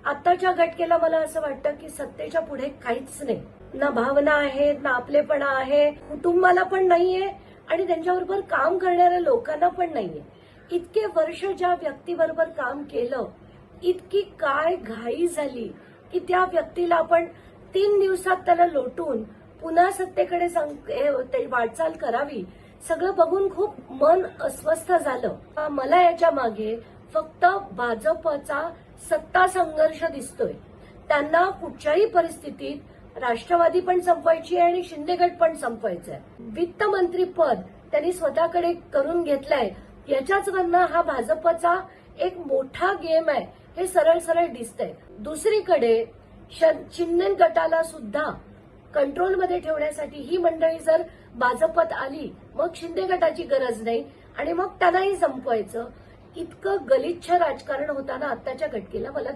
आताच्या घटकेला मला असं वाटतं की सत्तेच्या पुढे काहीच नाही. ना भावना आहेत, ना आपलेपणा आहे, कुटुंबाला पण नाहीये आणि त्यांच्याबरोबर काम करणाऱ्या लोकांना पण नाहीये. इतके वर्ष ज्या व्यक्तीबरोबर काम केलं, इतकी काय घाई झाली की त्या व्यक्तीला आपण 3 दिवसात त्याला लोटून पुन्हा सत्तेकडे वाटचाल करावी. सगळं बघून खूप मन अस्वस्थ झालं. मला याच्या मागे फक्त भाजपचा सत्ता संघर्ष दिसतोय. त्यांना कुठच्याही परिस्थितीत राष्ट्रवादी पण संपवायची आहे आणि शिंदे गट पण संपवायचा आहे. वित्तमंत्री पद त्यांनी स्वतःकडे करून घेतलंय. याच्याचवरनं हा भाजपचा एक मोठा गेम आहे हे सरळ सरळ दिसतंय. दुसरीकडे शिंदे गटाला सुद्धा कंट्रोलमध्ये ठेवण्यासाठी ही मंडळी जर भाजपात आली, मग शिंदे गटाची गरज नाही आणि मग त्यांनाही संपवायचं. इतकं गलिच्छ राजकारण होताना आत्ताच्या घटकेला मला